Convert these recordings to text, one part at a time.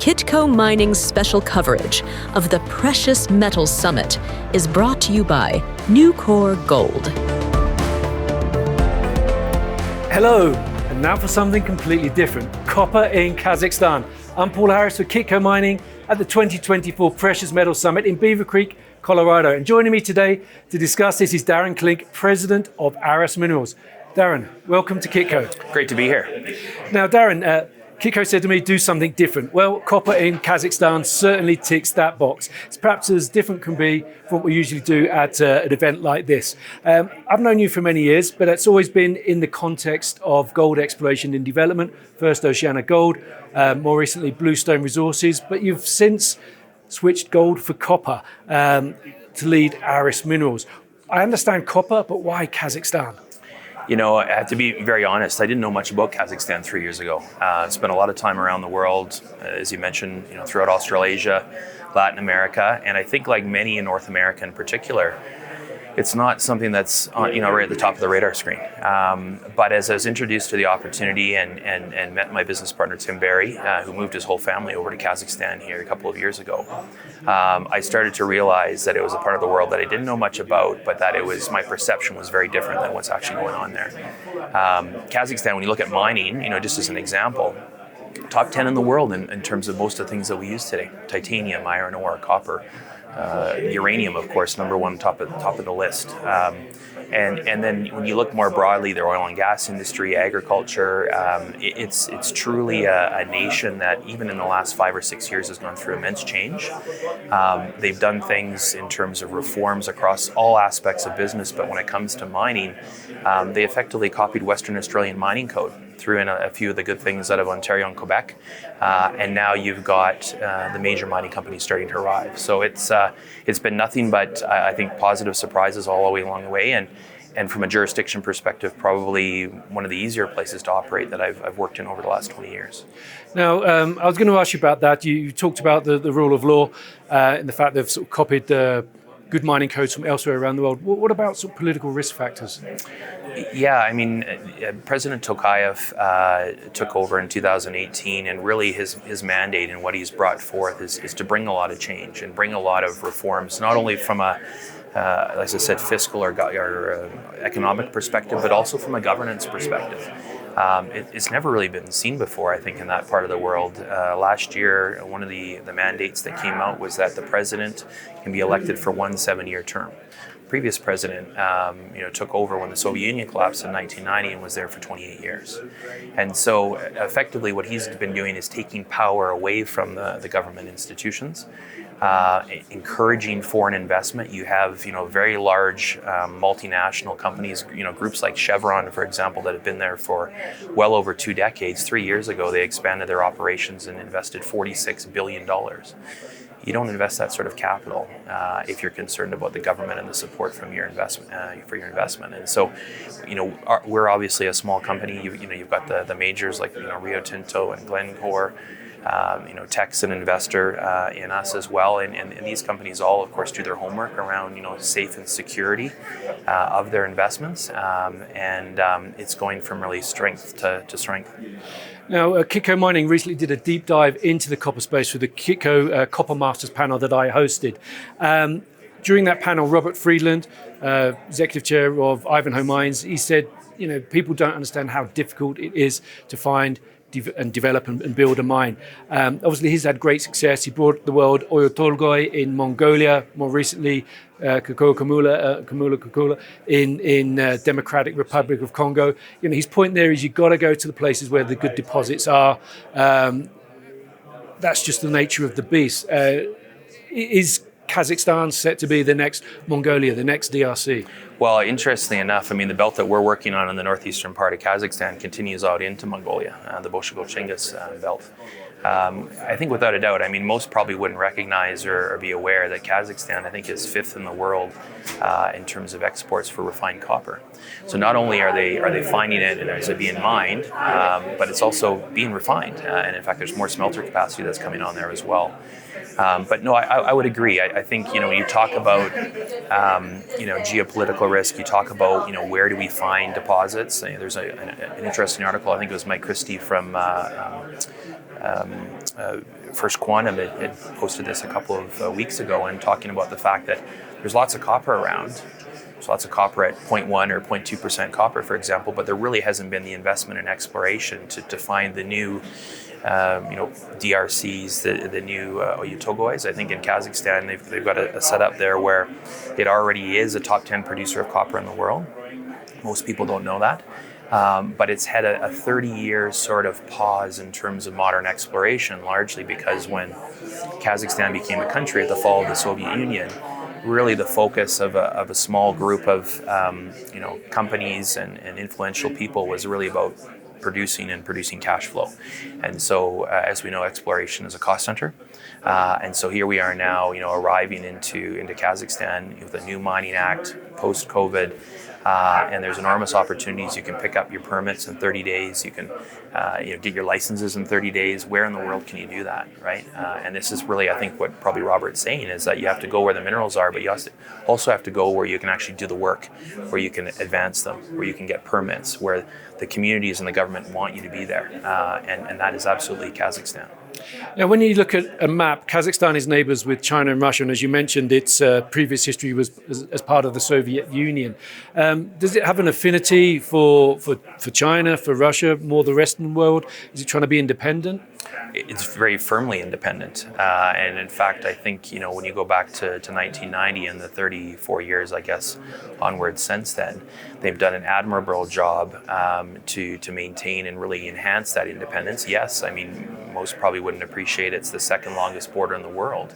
Kitco Mining's special coverage of the Precious Metals Summit is brought to you by Nucor Gold. Hello, and now for something completely different, copper in Kazakhstan. I'm Paul Harris for Kitco Mining at the 2024 Precious Metals Summit in Beaver Creek, Colorado. And joining me today to discuss this is Darren Klinck, President of Arras Minerals. Darren, welcome to Kitco. Great to be here. Now, Darren, Kitco said to me, do something different. Well, copper in Kazakhstan certainly ticks that box. It's perhaps as different can be from what we usually do at an event like this. I've known you for many years, but it's always been in the context of gold exploration and development. First Oceana Gold, more recently Bluestone Resources, but you've since switched gold for copper to lead Arras Minerals. I understand copper, but why Kazakhstan? You know, I have to be very honest, I didn't know much about Kazakhstan 3 years ago. Spent a lot of time around the world, as you mentioned, throughout Australasia, Latin America, and I think like many in North America in particular, it's not something that's right at the top of the radar screen. But as I was introduced to the opportunity and met my business partner, Tim Barry, who moved his whole family over to Kazakhstan here a couple of years ago, I started to realize that it was a part of the world that I didn't know much about, but that my perception was very different than what's actually going on there. Kazakhstan, when you look at mining, just as an example, top 10 in the world in terms of most of the things that we use today: titanium, iron ore, copper. Uranium, of course, number one, top of the list. And then when you look more broadly, the oil and gas industry, agriculture, it's truly a nation that even in the last 5 or 6 years has gone through immense change. They've done things in terms of reforms across all aspects of business, but when it comes to mining, they effectively copied Western Australian mining code, threw in a few of the good things out of Ontario and Quebec, and now you've got the major mining companies starting to arrive. So it's been nothing but I think positive surprises all the way along the way, and from a jurisdiction perspective, probably one of the easier places to operate that I've worked in over the last 20 years. Now, I was going to ask you about that. You talked about the rule of law and the fact they've sort of copied good mining codes from elsewhere around the world. What about sort of political risk factors? Yeah, I mean, President Tokayev took over in 2018, and really his mandate and what he's brought forth is to bring a lot of change and bring a lot of reforms, not only from a as I said, fiscal or economic perspective, but also from a governance perspective. It's never really been seen before, I think, in that part of the world. Last year, one of the mandates that came out was that the president can be elected for one 7-year term. Previous president, took over when the Soviet Union collapsed in 1990 and was there for 28 years. And so effectively what he's been doing is taking power away from the government institutions, encouraging foreign investment. You have, very large multinational companies, groups like Chevron, for example, that have been there for well over 2 decades. 3 years ago, they expanded their operations and invested $46 billion. You don't invest that sort of capital if you're concerned about the government and the support from your investment for your investment. And so, we're obviously a small company. You've got the majors like Rio Tinto and Glencore. Tech's an investor in us as well, and these companies all, of course, do their homework around safe and security of their investments, and it's going from really strength to strength. Now, Kitco Mining recently did a deep dive into the copper space with the Kitco Copper Masters panel that I hosted. During that panel, Robert Friedland, executive chair of Ivanhoe Mines, he said, people don't understand how difficult it is to find and develop and build a mine. Obviously, he's had great success. He brought the world Oyu Tolgoi in Mongolia, more recently Kakula in Democratic Republic of Congo. His point there is you've got to go to the places where the good deposits are. That's just the nature of the beast. Is Kazakhstan set to be the next Mongolia, the next DRC? Well, interestingly enough, the belt that we're working on in the northeastern part of Kazakhstan continues out into Mongolia, the Boshego-Chingis belt. I think without a doubt, most probably wouldn't recognize or be aware that Kazakhstan, I think, is 5th in the world in terms of exports for refined copper. So not only are they finding it and is it being mined, but it's also being refined. And in fact, there's more smelter capacity that's coming on there as well. But no, I would agree. I think, when you talk about, geopolitical risk, you talk about, where do we find deposits? There's an interesting article, I think it was Mike Christie from First Quantum had posted this a couple of weeks ago and talking about the fact that there's lots of copper around. There's lots of copper at 0.1 or 0.2% copper, for example, but there really hasn't been the investment in exploration to find the new DRCs, the new Oyu-Tolgois. I think in Kazakhstan they've got a setup there where it already is a top 10 producer of copper in the world. Most people don't know that. But it's had a 30-year sort of pause in terms of modern exploration, largely because when Kazakhstan became a country at the fall of the Soviet Union, really the focus of a small group of companies and influential people was really about producing cash flow. And so, as we know, exploration is a cost center. And so here we are now, arriving into Kazakhstan with a new mining act post-COVID. And there's enormous opportunities. You can pick up your permits in 30 days. You can get your licenses in 30 days. Where in the world can you do that, right? And this is really, I think, what probably Robert's saying is that you have to go where the minerals are, but you also have to go where you can actually do the work, where you can advance them, where you can get permits, where the communities and the government want you to be there. And that is absolutely Kazakhstan. Now, when you look at a map, Kazakhstan is neighbours with China and Russia, and as you mentioned, its previous history was as part of the Soviet Union. Does it have an affinity for China, for Russia, more the Western world? Is it trying to be independent? It's very firmly independent. And in fact, I think, when you go back to 1990 and the 34 years, I guess, onwards since then, they've done an admirable job to maintain and really enhance that independence. Yes, I mean, most probably wouldn't appreciate it's the second longest border in the world.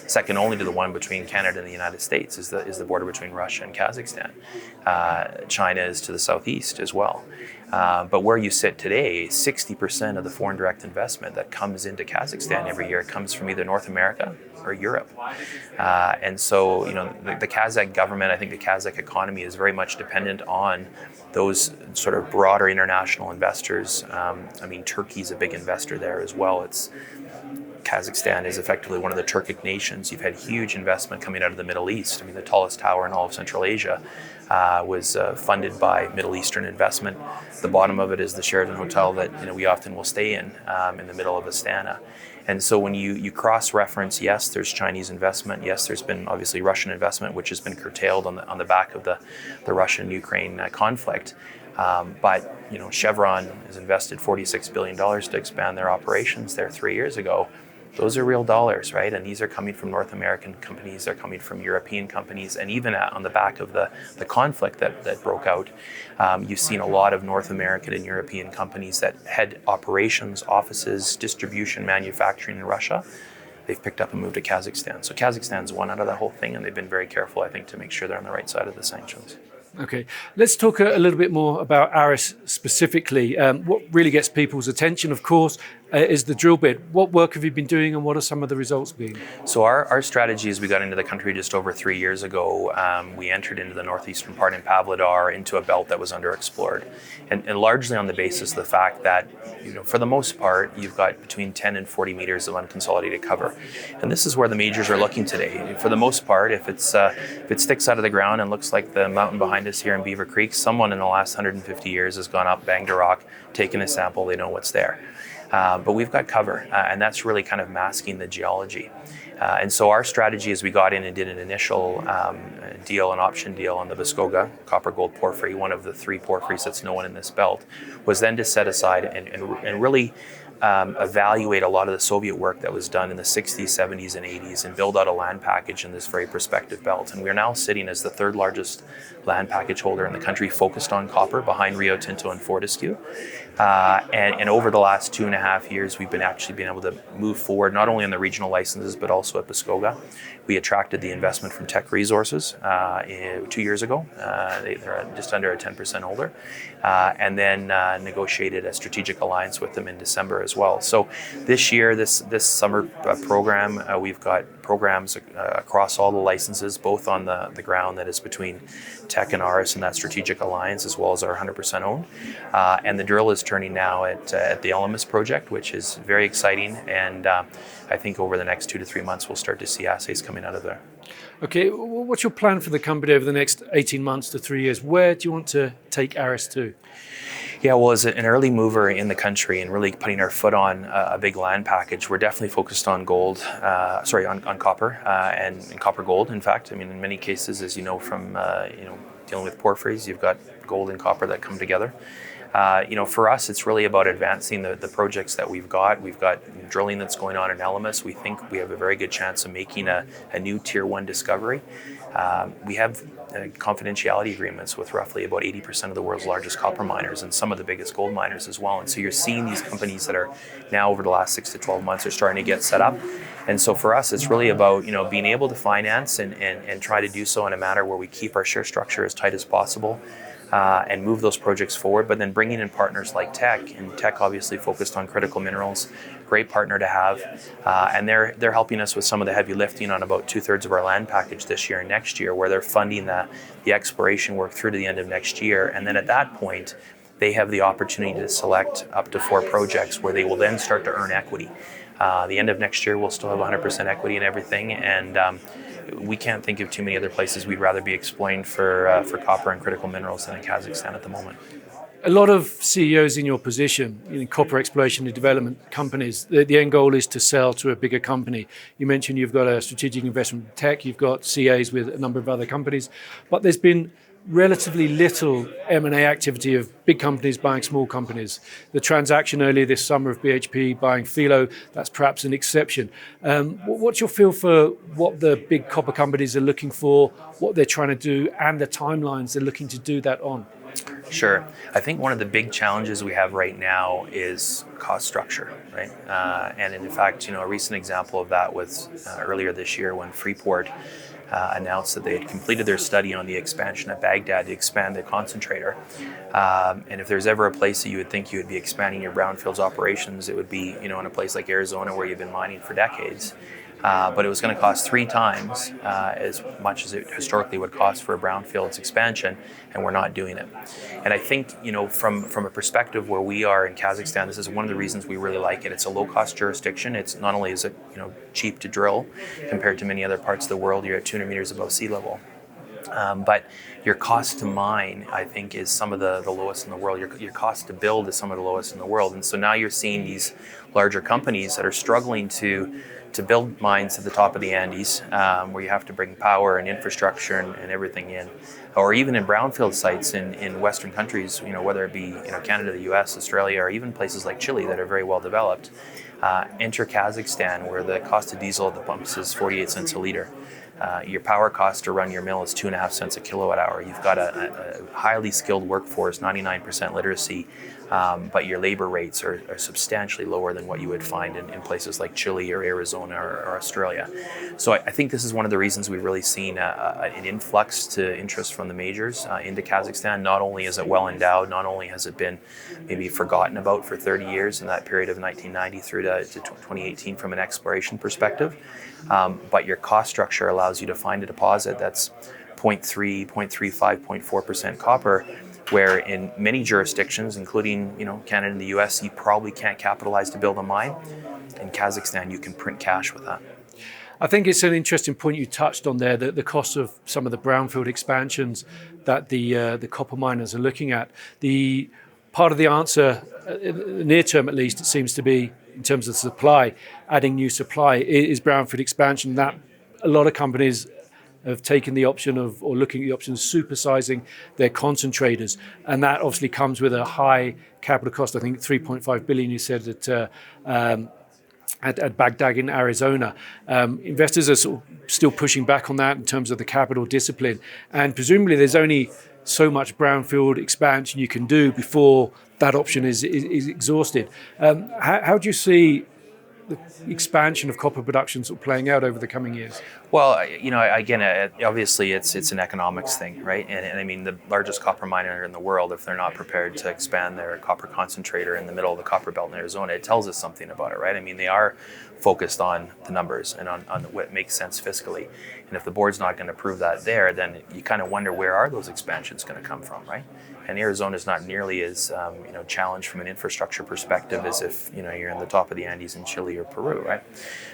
Second only to the one between Canada and the United States is the border between Russia and Kazakhstan. China is to the southeast as well. But where you sit today, 60% of the foreign direct investment that comes into Kazakhstan every year comes from either North America or Europe. And so, the Kazakh government, I think the Kazakh economy is very much dependent on those sort of broader international investors. Turkey's a big investor there as well. Kazakhstan is effectively one of the Turkic nations. You've had huge investment coming out of the Middle East. The tallest tower in all of Central Asia was funded by Middle Eastern investment. The bottom of it is the Sheraton Hotel that we often will stay in the middle of Astana. And so when you cross-reference, yes, there's Chinese investment. Yes, there's been obviously Russian investment, which has been curtailed on the back of the Russian-Ukraine conflict. But Chevron has invested $46 billion to expand their operations there 3 years ago. Those are real dollars, right? And these are coming from North American companies, they're coming from European companies, and even on the back of the conflict that broke out, you've seen a lot of North American and European companies that had operations, offices, distribution, manufacturing in Russia. They've picked up and moved to Kazakhstan. So Kazakhstan's one out of that whole thing, and they've been very careful, I think, to make sure they're on the right side of the sanctions. Okay, let's talk a little bit more about Arras specifically. What really gets people's attention, of course, is the drill bit. What work have you been doing and what are some of the results being? So our strategy as we got into the country just over 3 years ago, we entered into the northeastern part in Pavlodar into a belt that was underexplored. And largely on the basis of the fact that, for the most part, you've got between 10 and 40 meters of unconsolidated cover. And this is where the majors are looking today. For the most part, if it sticks out of the ground and looks like the mountain behind us here in Beaver Creek, someone in the last 150 years has gone up, banged a rock, taken a sample, they know what's there. But we've got cover, and that's really kind of masking the geology. And so our strategy as we got in and did an initial an option deal on the Muskoka copper gold porphyry, one of the 3 porphyries that's known in this belt, was then to set aside and really evaluate a lot of the Soviet work that was done in the 60s, 70s, and 80s and build out a land package in this very prospective belt. And we're now sitting as the 3rd largest land package holder in the country focused on copper behind Rio Tinto and Fortescue. And over the last 2.5 years, we've been able to move forward, not only on the regional licenses, but also at Muskoka. We attracted the investment from Teck Resources 2 years ago. They're just under a 10% holder. And then negotiated a strategic alliance with them in December as well. So this year, this summer program, we've got programs across all the licenses, both on the ground that is between Teck and Arras and that strategic alliance, as well as our 100% owned. And the drill is turning now at the Elemis project, which is very exciting. And I think over the next 2 to 3 months, we'll start to see assays coming out of there. Okay, what's your plan for the company over the next 18 months to 3 years? Where do you want to take Arras to? Yeah, well, as an early mover in the country and really putting our foot on a big land package, we're definitely focused on gold, on copper and copper gold. In fact, I mean, in many cases, as you know from dealing with porphyries, you've got gold and copper that come together. For us, it's really about advancing the projects that we've got. We've got drilling that's going on in Elemis. We think we have a very good chance of making a new tier 1 discovery. We have confidentiality agreements with roughly about 80% of the world's largest copper miners and some of the biggest gold miners as well. And so you're seeing these companies that are now over the last 6 to 12 months are starting to get set up. And so for us, it's really about being able to finance and try to do so in a manner where we keep our share structure as tight as possible. And move those projects forward, but then bringing in partners like Teck, and Teck obviously focused on critical minerals, great partner to have, and they're helping us with some of the heavy lifting on about 2/3 of our land package this year and next year, where they're funding the exploration work through to the end of next year, and then at that point, they have the opportunity to select up to 4 projects where they will then start to earn equity. The end of next year, we'll still have 100% equity and everything, and we can't think of too many other places we'd rather be exploring for copper and critical minerals than in Kazakhstan at the moment. A lot of CEOs in your position, copper exploration and development companies, the end goal is to sell to a bigger company. You mentioned you've got a strategic investment in Teck, you've got CAs with a number of other companies, but there's been relatively little M&A activity of big companies buying small companies. The transaction earlier this summer of BHP buying Filo, that's perhaps an exception. What's your feel for what the big copper companies are looking for, what they're trying to do, and the timelines they're looking to do that on? Sure. I think one of the big challenges we have right now is cost structure, right? And in fact, a recent example of that was earlier this year when Freeport announced that they had completed their study on the expansion at Baghdad to expand the concentrator. And if there's ever a place that you would think you would be expanding your brownfields operations, it would be, in a place like Arizona where you've been mining for decades. But it was going to cost 3 times as much as it historically would cost for a brownfields expansion, and we're not doing it. And I think, from a perspective where we are in Kazakhstan, this is one of the reasons we really like it. It's a low-cost jurisdiction. It's not only is it cheap to drill compared to many other parts of the world. You're at 200 meters above sea level. But your cost to mine, I think, is some of the lowest in the world. Your cost to build is some of the lowest in the world. And so now you're seeing these larger companies that are struggling to build mines at the top of the Andes, where you have to bring power and infrastructure and everything in, or even in brownfield sites in Western countries, whether it be Canada, the US, Australia, or even places like Chile that are very well developed. Enter Kazakhstan, where the cost of diesel at the pumps is 48 cents a liter. Your power cost to run your mill is 2.5 cents a kilowatt hour. You've got a highly skilled workforce, 99% literacy, but your labor rates are substantially lower than what you would find in places like Chile or Arizona or Australia. So I think this is one of the reasons we've really seen an influx to interest from the majors into Kazakhstan. Not only is it well endowed, not only has it been maybe forgotten about for 30 years in that period of 1990 through to 2018 from an exploration perspective, but your cost structure allows you to find a deposit that's 0.3, 0.35, 0.4% copper, where in many jurisdictions, including Canada and the US, you probably can't capitalize to build a mine. In Kazakhstan, you can print cash with that. I think it's an interesting point you touched on there, that the cost of some of the brownfield expansions that the copper miners are looking at. The part of the answer, near term at least, it seems to be, in terms of supply, adding new supply, is brownfield expansion. That a lot of companies have taken the option of, or looking at the option of supersizing their concentrators. And that obviously comes with a high capital cost. I think 3.5 billion, you said, at Baghdad in Arizona. Investors are sort of still pushing back on that in terms of the capital discipline. And presumably there's only so much brownfield expansion you can do before that option is exhausted. How do you see the expansion of copper production sort of playing out over the coming years? Well, again, obviously it's an economics thing, right? And I mean, the largest copper miner in the world, if they're not prepared to expand their copper concentrator in the middle of the copper belt in Arizona, it tells us something about it, right? I mean, they are focused on the numbers and on what makes sense fiscally. And if the board's not going to prove that there, then you kind of wonder, where are those expansions going to come from, right? and Arizona is not nearly as challenged from an infrastructure perspective as if you're in the top of the Andes in Chile or Peru, right?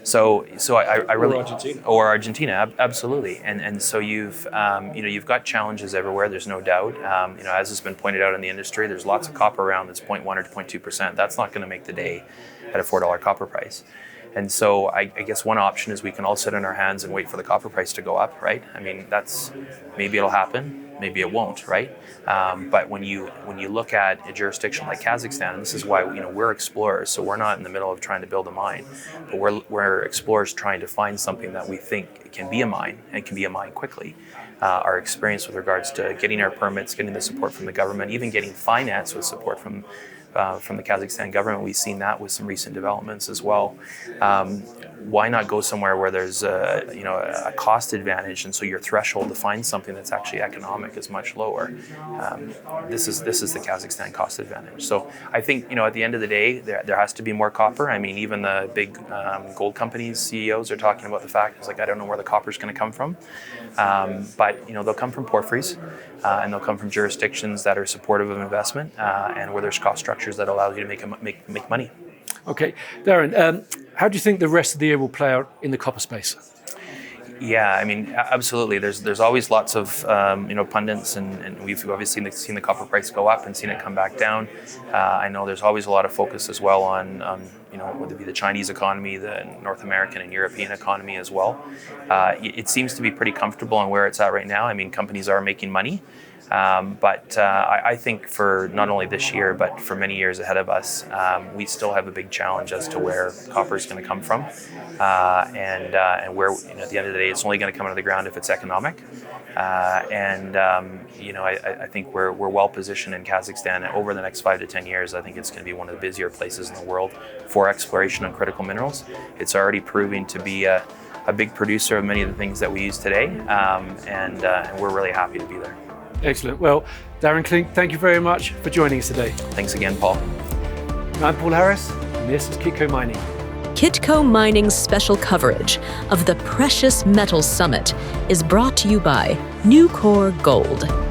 So I really, or Argentina, absolutely, and so you've got challenges everywhere. There's no doubt. As has been pointed out in the industry, there's lots of copper around that's 0.1 or 0.2%. That's not going to make the day at a $4 copper price. And so I guess one option is we can all sit on our hands and wait for the copper price to go up, right? I mean, maybe it'll happen, maybe it won't, right? But when you look at a jurisdiction like Kazakhstan, and this is why we're explorers, so we're not in the middle of trying to build a mine, but we're explorers trying to find something that we think can be a mine and can be a mine quickly. Our experience with regards to getting our permits, getting the support from the government, even getting finance with support from the Kazakhstan government. We've seen that with some recent developments as well. Why not go somewhere where there's a cost advantage, and so your threshold to find something that's actually economic is much lower? This is the Kazakhstan cost advantage. So I think at the end of the day, there has to be more copper. I mean, even the big gold companies CEOs are talking about the fact I don't know where the copper is going to come from, but they'll come from porphyries, and they'll come from jurisdictions that are supportive of investment and where there's cost structures that allow you to make money. Okay, Darren, how do you think the rest of the year will play out in the copper space? Yeah, I mean, absolutely. There's always lots of pundits, and we've obviously seen the copper price go up and seen it come back down. I know there's always a lot of focus as well on whether it be the Chinese economy, the North American and European economy as well. It seems to be pretty comfortable on where it's at right now. I mean, companies are making money. But I think for not only this year, but for many years ahead of us, we still have a big challenge as to where copper is going to come from, and where at the end of the day, it's only going to come out of the ground if it's economic. I think we're well positioned in Kazakhstan over the next 5 to 10 years. I think it's going to be one of the busier places in the world for exploration on critical minerals. It's already proving to be a big producer of many of the things that we use today, and we're really happy to be there. Excellent. Well, Darren Klinck, thank you very much for joining us today. Thanks again, Paul. I'm Paul Harris, and this is Kitco Mining. Kitco Mining's special coverage of the Precious Metals Summit is brought to you by Nucor Gold.